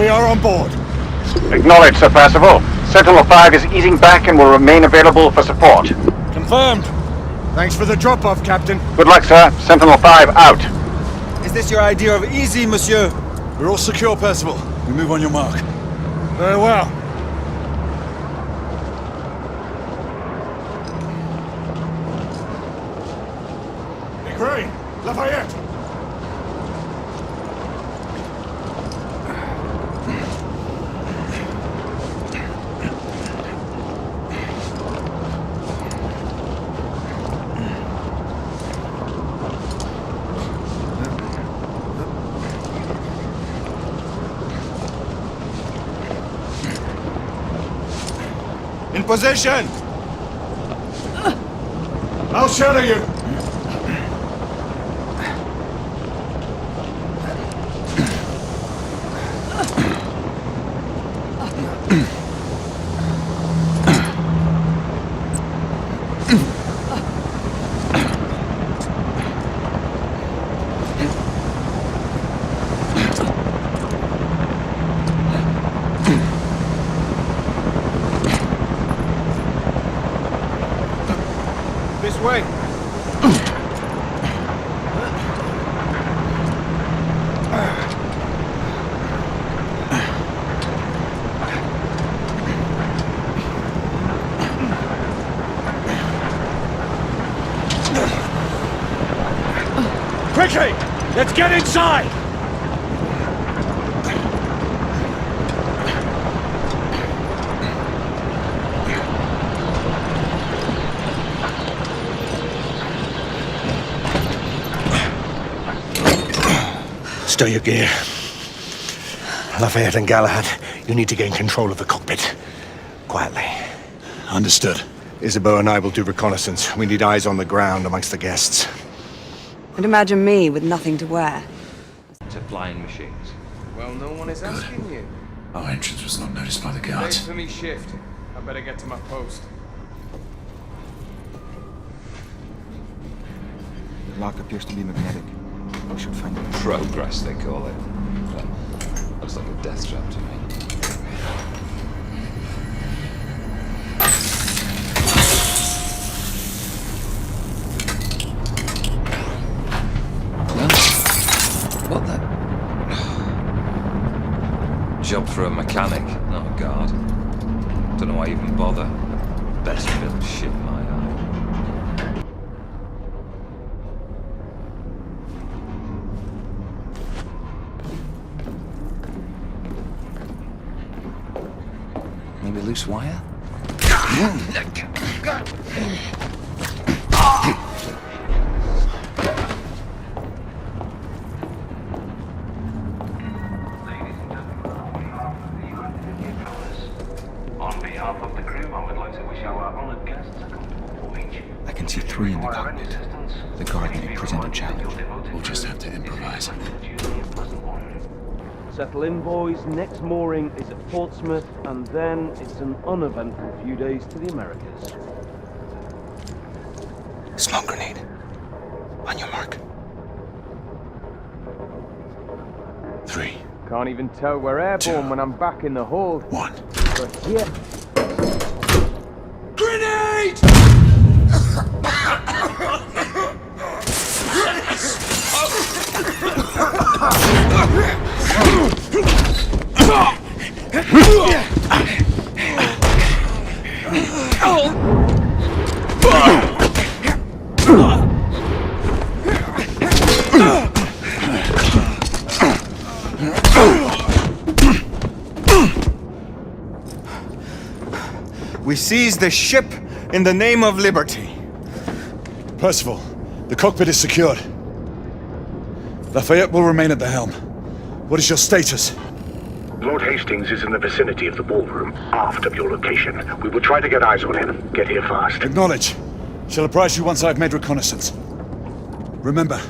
We are on board. Acknowledged, Sir Percival. Sentinel-5 is easing back and will remain available for support. Confirmed. Thanks for the drop-off, Captain. Good luck, sir. Sentinel-5 out. Is this your idea of easy, monsieur? We're all secure, Percival. We move on your mark. Very well. Gray, Lafayette. In position! I'll shadow you! This way. Quickly! Let's get inside! Stow your gear. Lafayette and Galahad, you need to gain control of the cockpit. Quietly. Understood. Isabeau and I will do reconnaissance. We need eyes on the ground amongst the guests. And imagine me with nothing to wear. To flying machines. Well, no one is asking you. Our entrance was not noticed by the Wait guards. for me shift. I better get to my post. The lock appears to be magnetic. We should find it. Progress, they call it. But looks like a death trap to me. What the? Job for a mechanic, not a guard. Don't know why I even bother. Best built shit in my eye. Maybe loose wire? I can see 3 in the cockpit. The guard may present a challenge. We'll just have to improvise. Settle in, boys. Next mooring is at Portsmouth, and then it's an uneventful few days to the Americas. Smoke grenade. On your mark. 3, Can't even tell we're airborne when I'm back in the hold. 1. But yeah. Grenade! We seize the ship in the name of liberty. Percival, the cockpit is secured. Lafayette will remain at the helm. What is your status? Lord Hastings is in the vicinity of the ballroom, aft of your location. We will try to get eyes on him. Get here fast. Acknowledge. Shall apprise you once I've made reconnaissance. Remember,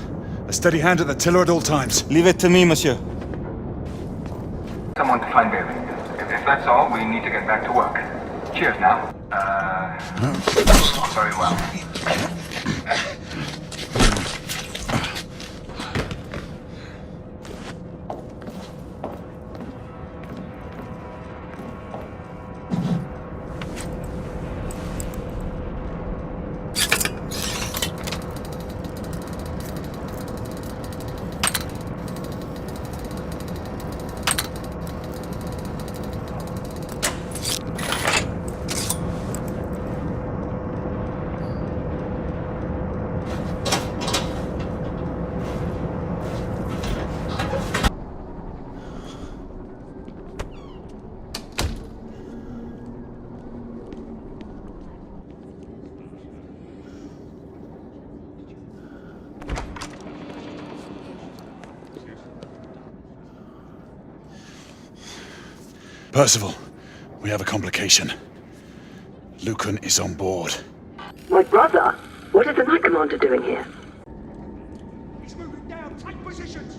a steady hand at the tiller at all times. Leave it to me, monsieur. Someone to find Bailey. If that's all, we need to get back to work. Cheers now. Very well. Percival, we have a complication. Lucan is on board. My brother? What is the Night Commander doing here? He's moving down. Take positions.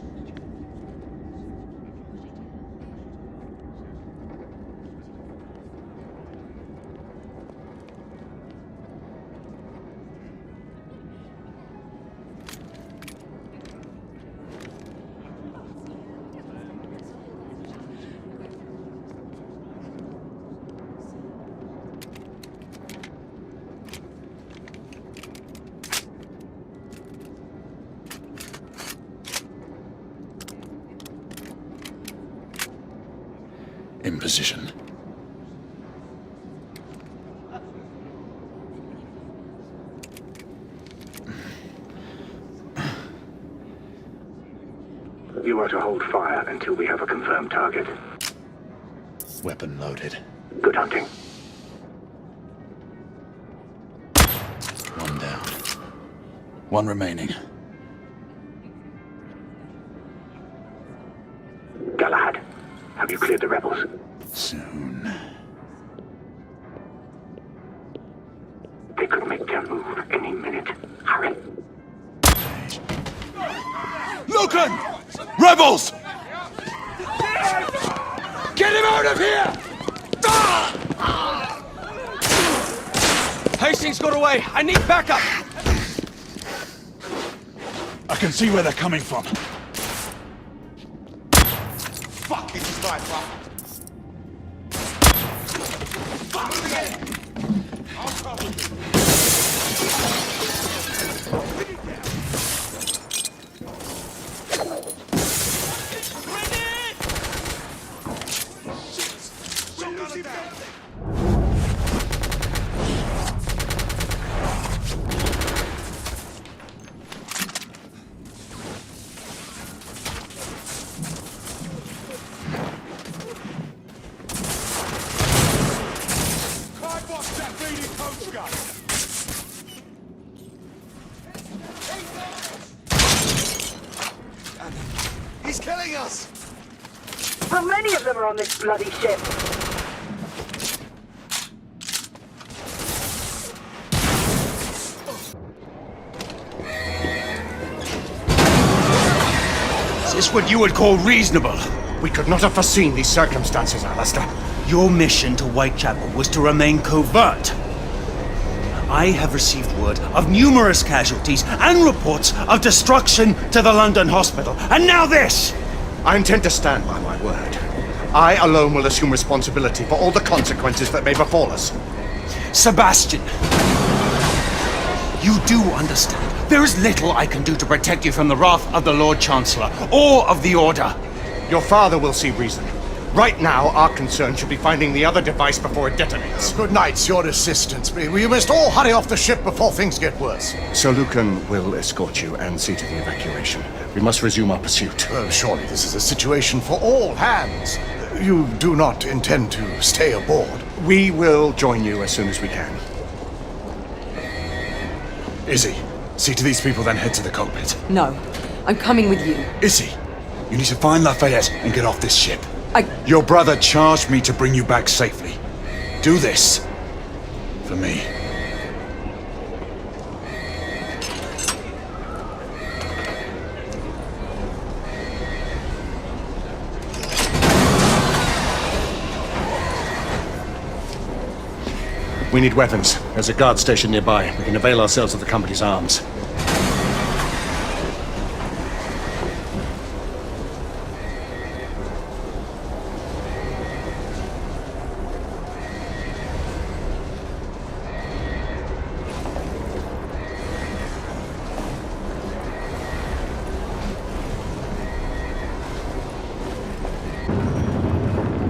In position. You are to hold fire until we have a confirmed target. Weapon loaded. Good hunting. One down. One remaining. Galahad, have you cleared the rebels? Soon. They could make their move any minute. Hurry. Lucan! Rebels! Get him out of here! Hastings got away. I need backup. I can see where they're coming from. Fuck, this is my fault. He's killing us! How many of them are on this bloody ship? Is this what you would call reasonable? We could not have foreseen these circumstances, Alistair. Your mission to Whitechapel was to remain covert. I have received word of numerous casualties and reports of destruction to the London hospital. And now this! I intend to stand by my word. I alone will assume responsibility for all the consequences that may befall us. Sebastian, you do understand. There is little I can do to protect you from the wrath of the Lord Chancellor or of the Order. Your father will see reason. Right now, our concern should be finding the other device before it detonates. Good night, your assistance. We must all hurry off the ship before things get worse. Sir Lucan will escort you and see to the evacuation. We must resume our pursuit. Surely this is a situation for all hands. You do not intend to stay aboard? We will join you as soon as we can. Izzy, see to these people, then head to the cockpit. No, I'm coming with you. Izzy, you need to find Lafayette and get off this ship. Your brother charged me to bring you back safely. Do this. For me. We need weapons. There's a guard station nearby. We can avail ourselves of the company's arms.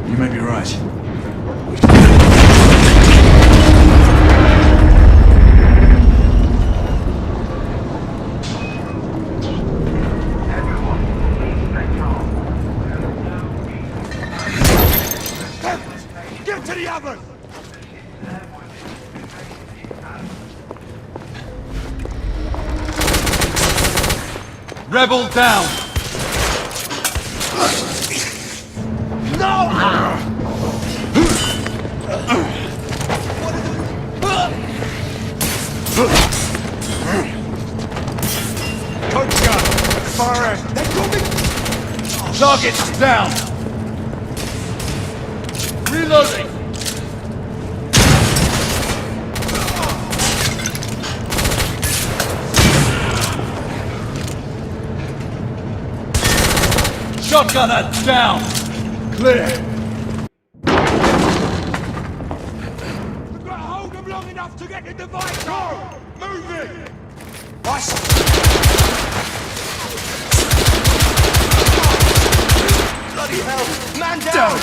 You may be right. Get to the oven! Rebel down! No! far end. They got me! Target's down. Reloading. Shotgunner down. Clear. We've got to hold them long enough to get the device! Go! Move it! Nice. Bloody hell! Man down!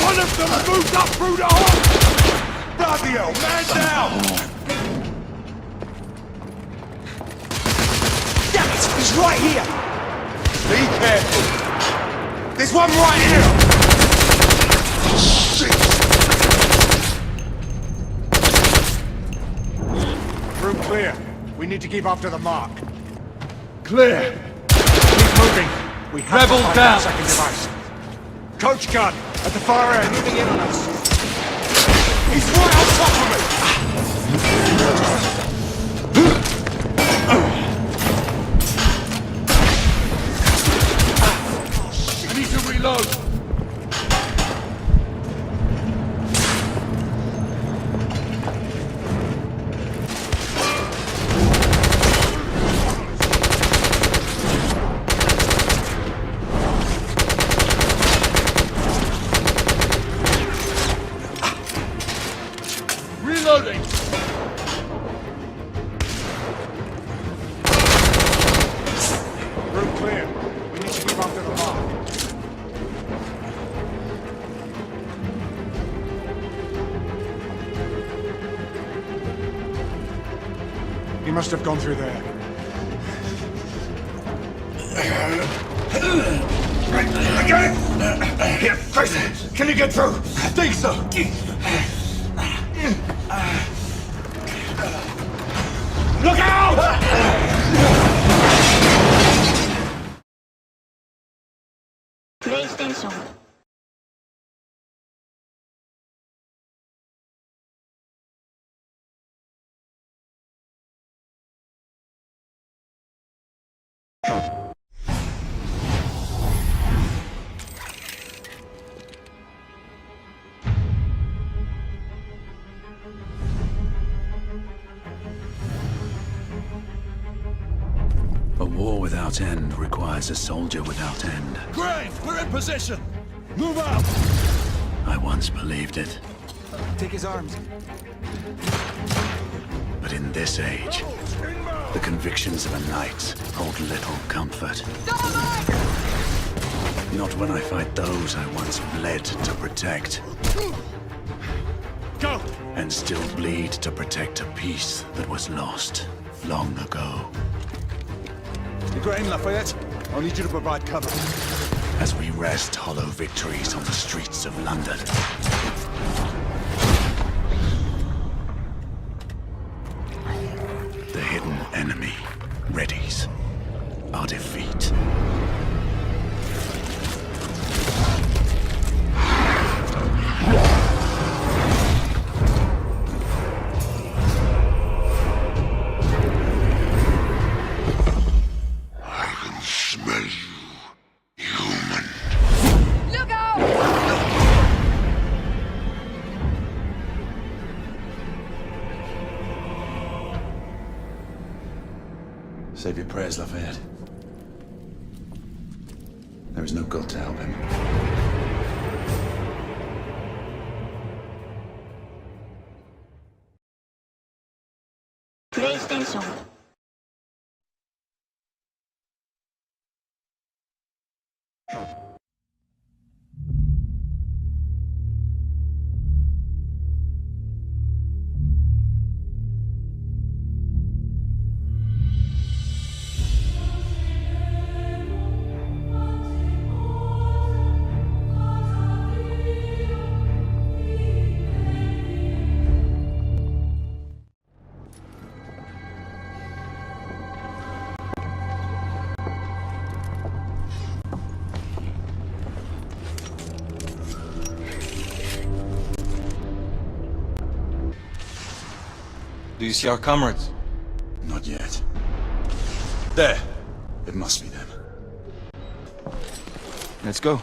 One of them moved up through the hole! Bloody hell! Man down! Damn it! He's right here! Be careful! There's one right here! Shit! Room clear. We need to keep after the mark. Clear. Keep moving. We have Rebel to find down. that second device. Coach gun at the far end. Moving in on us. He's right on top of me! I need to reload. Reloading! Room clear. We need to keep after the mark. He must have gone through there. Okay. Here, face it. Can you get through? I think so. Look out! PlayStation. A war without end requires a soldier without end. Gray, we're in position. Move out. I once believed it. Take his arms. But in this age, the convictions of a knight hold little comfort. Not when I fight those I once bled to protect. Go. And still bleed to protect a peace that was lost long ago. Grain, Lafayette, I'll need you to provide cover. As we wrest hollow victories on the streets of London. The hidden enemy readies our defeat. Save your prayers, Lafayette. There is no God to help him. PlayStation. Do you see our comrades? Not yet. There. It must be them. Let's go.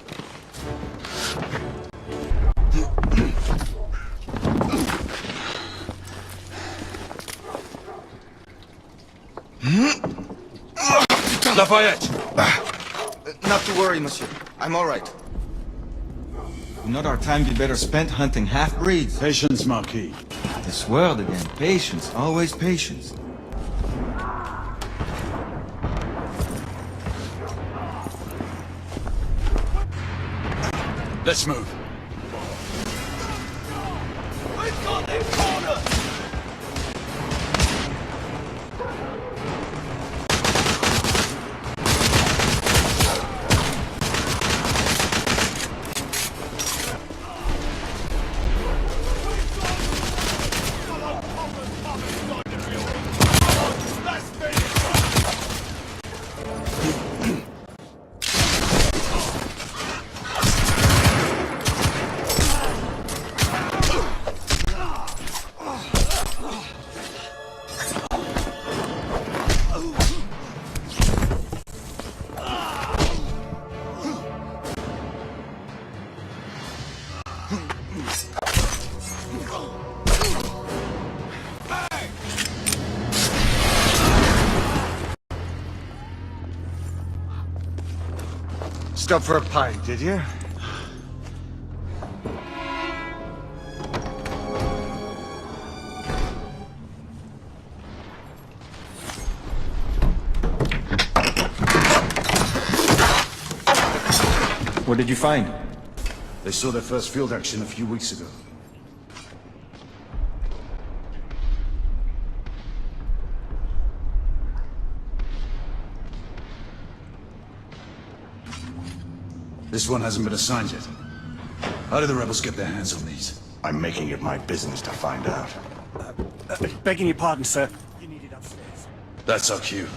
Lafayette! Not to worry, monsieur. I'm all right. Not our time be better spent hunting half-breeds. Patience, Marquis. This word again. Patience. Always patience. Let's move. We've got them cornered! Stop for a pint, did you? What did you find? They saw their first field action a few weeks ago. This one hasn't been assigned yet. How did the rebels get their hands on these? I'm making it my business to find out. Begging your pardon, sir. You need it upstairs. That's our cue.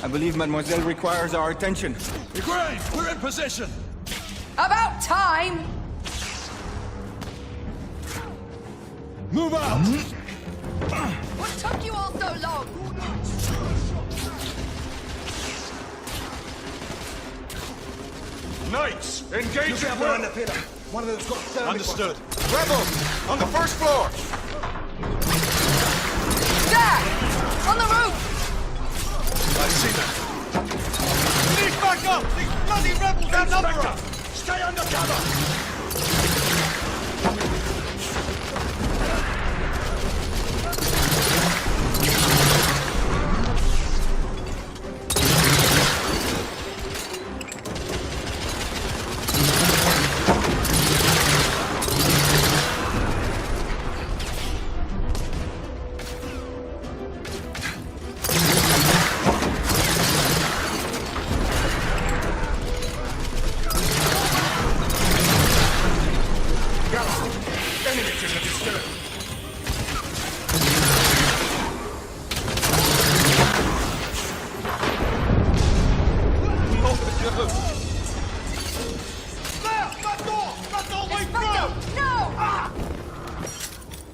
I believe Mademoiselle requires our attention. Agree! We're in position! About time! Move out! What took you all so long? Knights, engage at will! One of them's got Understood. Rebels, on the first floor! There! On the roof! I see that. Please back up! These bloody rebels outnumber us! Stay under cover!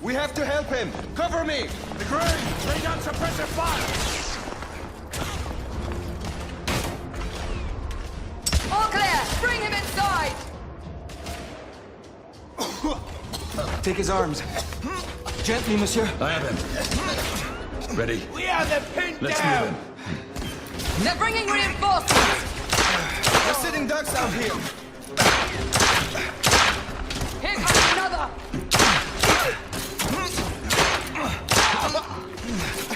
We have to help him! Cover me! Agree! Lay down suppressive fire! All clear! Bring him inside! Take his arms. Gently, monsieur. I have him. Ready? We have them pinned Let's down! move him. They're bringing reinforcements! We're sitting ducks out here. Here comes another!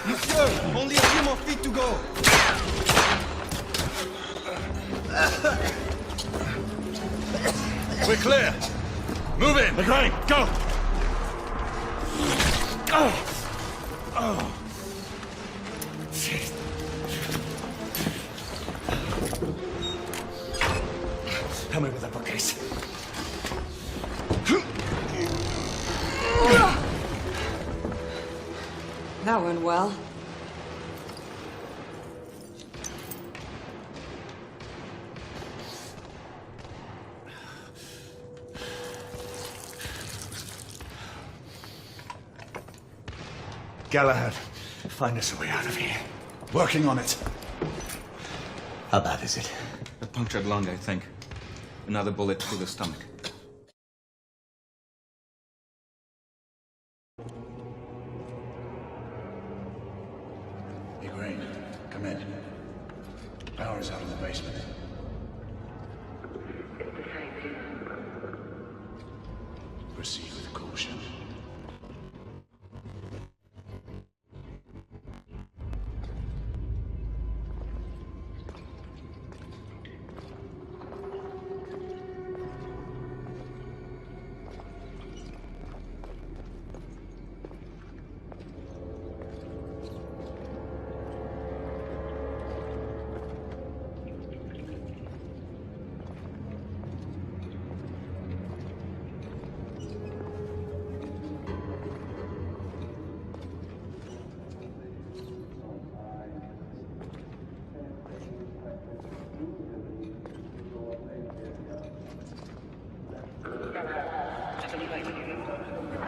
Monsieur, only a few more feet to go. We're clear. Move in. Agree, go! Oh! Oh! Help me with that bookcase. That went well. Galahad, find us a way out of here. Working on it. How bad is it? A punctured lung, I think. Another bullet through the stomach. Big Rain, come in. Power's out in the basement. Proceed with caution.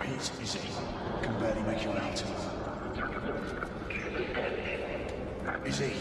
Pete, is it? I can barely make you out. Is he?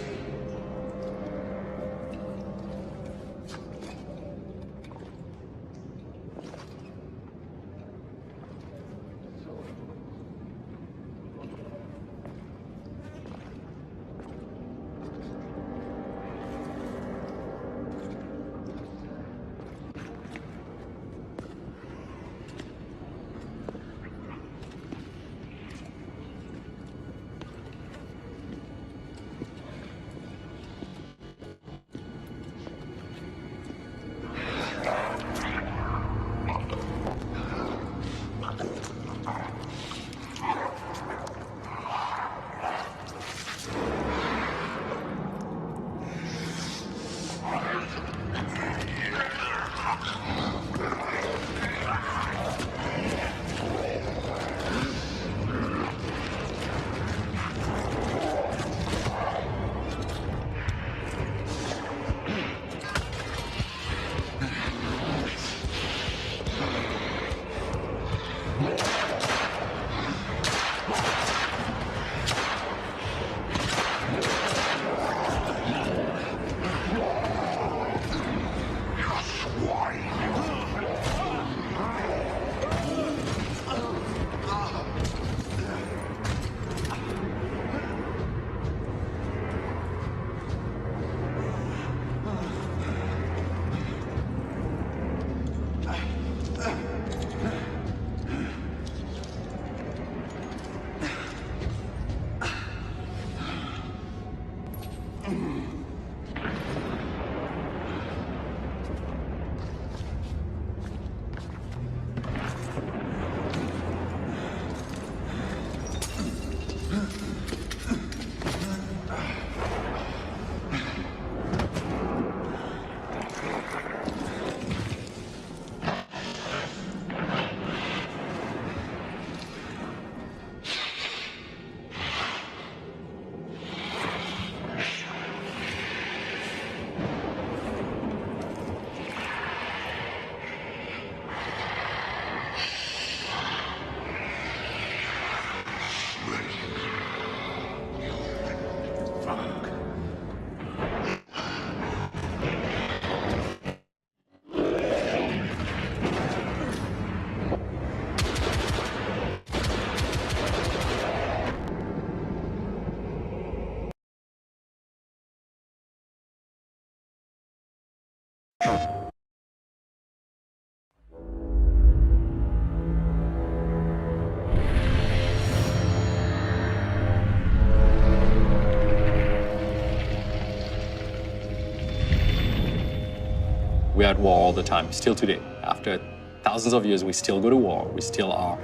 We're at war all the time, still today. After thousands of years, we still go to war. We still are,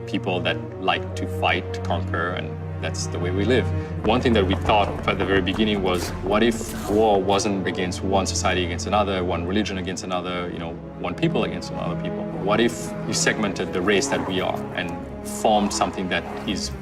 people that like to fight, to conquer, and that's the way we live. One thing that we thought at the very beginning was, what if war wasn't against one society against another, one religion against another, one people against another people? What if you segmented the race that we are and formed something that is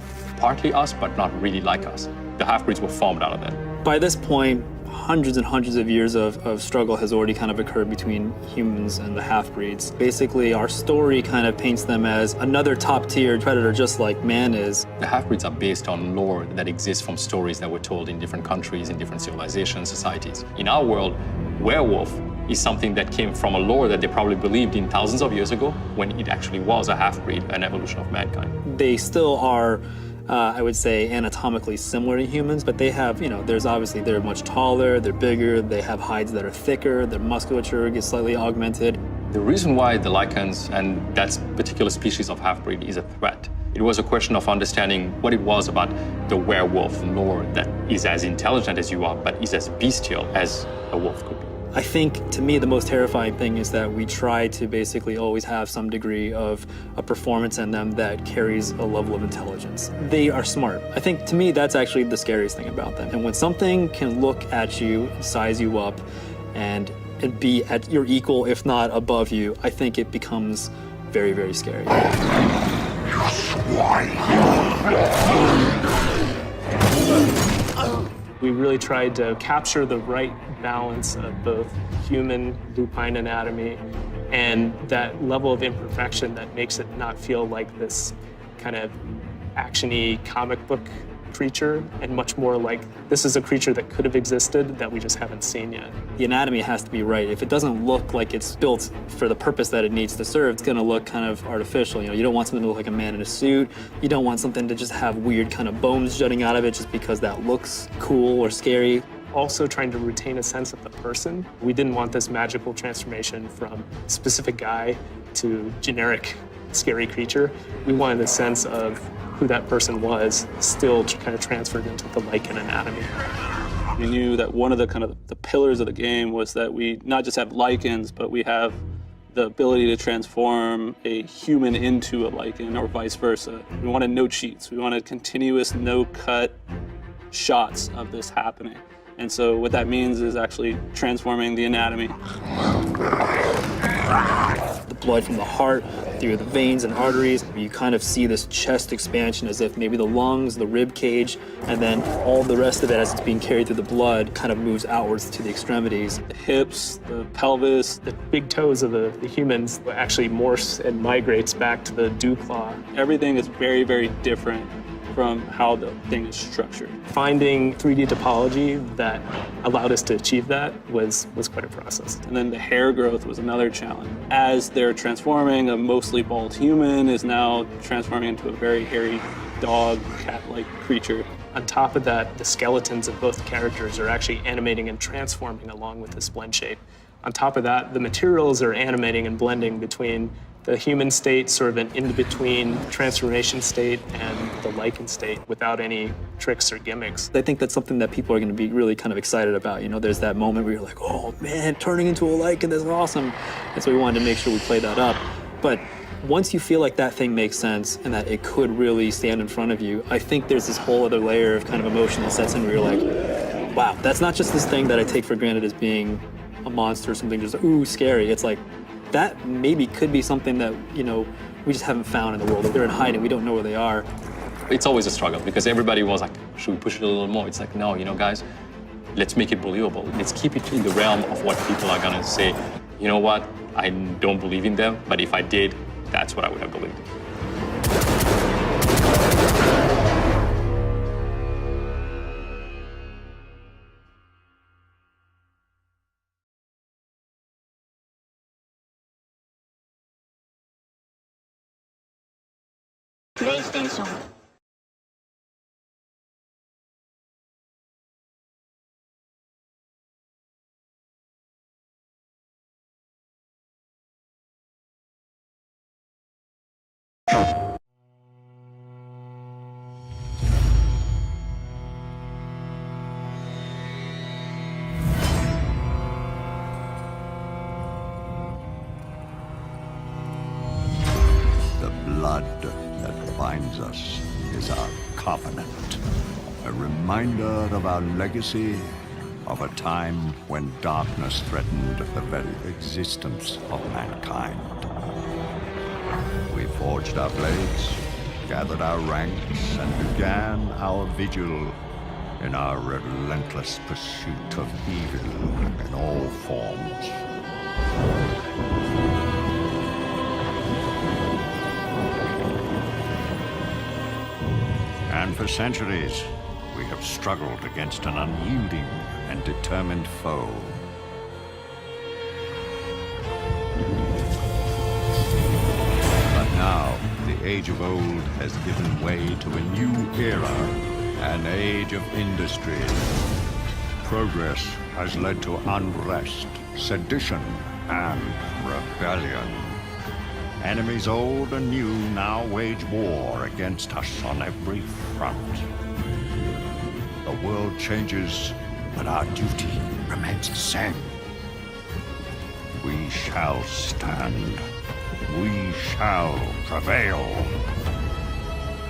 partly us, but not really like us. The half-breeds were formed out of that. By this point, hundreds and hundreds of years of struggle has already kind of occurred between humans and the half-breeds. Basically, our story kind of paints them as another top-tier predator just like man is. The half-breeds are based on lore that exists from stories that were told in different countries, in different civilizations, societies. In our world, werewolf is something that came from a lore that they probably believed in thousands of years ago when it actually was a half-breed, an evolution of mankind. They still are I would say anatomically similar to humans, but they have, there's obviously, they're much taller, they're bigger, they have hides that are thicker, their musculature gets slightly augmented. The reason why the lichens and that particular species of half-breed is a threat, it was a question of understanding what it was about the werewolf lore that is as intelligent as you are, but is as bestial as a wolf could be. I think, to me, the most terrifying thing is that we try to basically always have some degree of a performance in them that carries a level of intelligence. They are smart. I think, to me, that's actually the scariest thing about them. And when something can look at you, size you up, and be at your equal, if not above you, I think it becomes very, very scary. We really tried to capture the right balance of both human lupine anatomy and that level of imperfection that makes it not feel like this kind of action-y comic book creature, and much more like this is a creature that could have existed that we just haven't seen yet. The anatomy has to be right. If it doesn't look like it's built for the purpose that it needs to serve, it's gonna look kind of artificial. You don't want something to look like a man in a suit. You don't want something to just have weird kind of bones jutting out of it just because that looks cool or scary. Also trying to retain a sense of the person. We didn't want this magical transformation from specific guy to generic scary creature. We wanted a sense of who that person was, still kind of transferred into the lichen anatomy. We knew that one of the pillars of the game was that we not just have lichens, but we have the ability to transform a human into a lichen or vice versa. We wanted no cheats. We wanted continuous, no-cut shots of this happening. And so what that means is actually transforming the anatomy. The blood from the heart through the veins and arteries. You kind of see this chest expansion as if maybe the lungs, the rib cage, and then all the rest of it as it's being carried through the blood kind of moves outwards to the extremities. The hips, the pelvis. The big toes of the humans actually morphs and migrates back to the dew claw. Everything is very, very different from how the thing is structured. Finding 3D topology that allowed us to achieve that was quite a process. And then the hair growth was another challenge. As they're transforming, a mostly bald human is now transforming into a very hairy dog, cat-like creature. On top of that, the skeletons of both characters are actually animating and transforming along with this blend shape. On top of that, the materials are animating and blending between the human state, sort of an in-between transformation state, and the lichen state without any tricks or gimmicks. I think that's something that people are going to be really kind of excited about. There's that moment where you're like, oh man, turning into a lichen, that's awesome. And so we wanted to make sure we played that up. But once you feel like that thing makes sense and that it could really stand in front of you, I think there's this whole other layer of kind of emotion that sets in where you're like, wow, that's not just this thing that I take for granted as being a monster or something just, ooh, scary. It's like, that maybe could be something that, we just haven't found in the world. If they're in hiding, we don't know where they are. It's always a struggle because everybody was like, should we push it a little more? It's like, no, guys, let's make it believable. Let's keep it in the realm of what people are gonna say. You know what? I don't believe in them, but if I did, that's what I would have believed. PlayStation. The blood that binds us is our covenant, a reminder of our legacy of a time when darkness threatened the very existence of mankind. We forged our blades, gathered our ranks and began our vigil in our relentless pursuit of evil in all forms. And for centuries, we have struggled against an unyielding and determined foe. But now, the age of old has given way to a new era, an age of industry. Progress has led to unrest, sedition, and rebellion. Enemies old and new now wage war against us on every front. The world changes, but our duty remains the same. We shall stand. We shall prevail.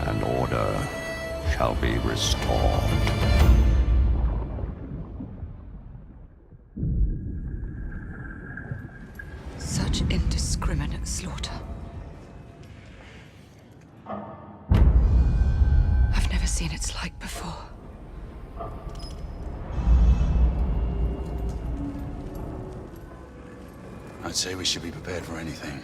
And order shall be restored. Such indiscriminate slaughter. I've never seen its like before. I'd say we should be prepared for anything.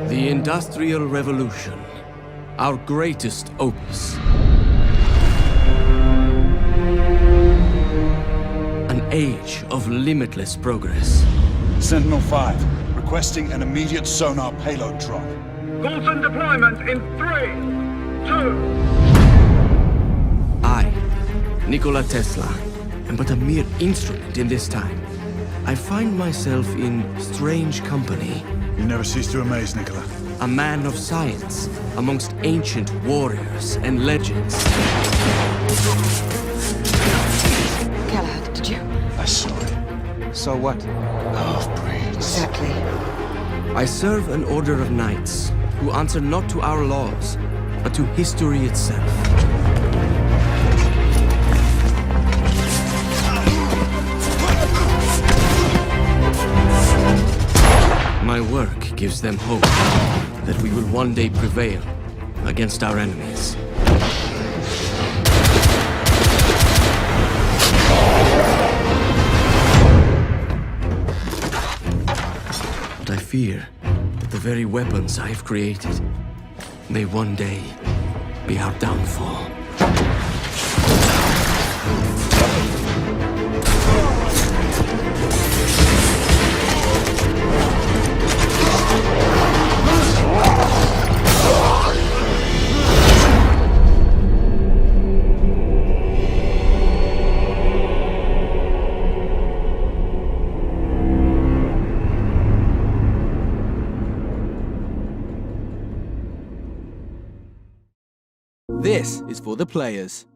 The Industrial Revolution, our greatest opus. An age of limitless progress. Sentinel-5, requesting an immediate sonar payload drop. Fulton deployment in 3, 2... I, Nikola Tesla, am but a mere instrument in this time. I find myself in strange company. You never cease to amaze, Nikola. A man of science, amongst ancient warriors and legends. Galahad, did you? I saw it. So what? Half-breeds. Exactly. I serve an order of knights who answer not to our laws, but to history itself. My work gives them hope that we will one day prevail against our enemies. But I fear that the very weapons I have created may one day be our downfall. This is for the players.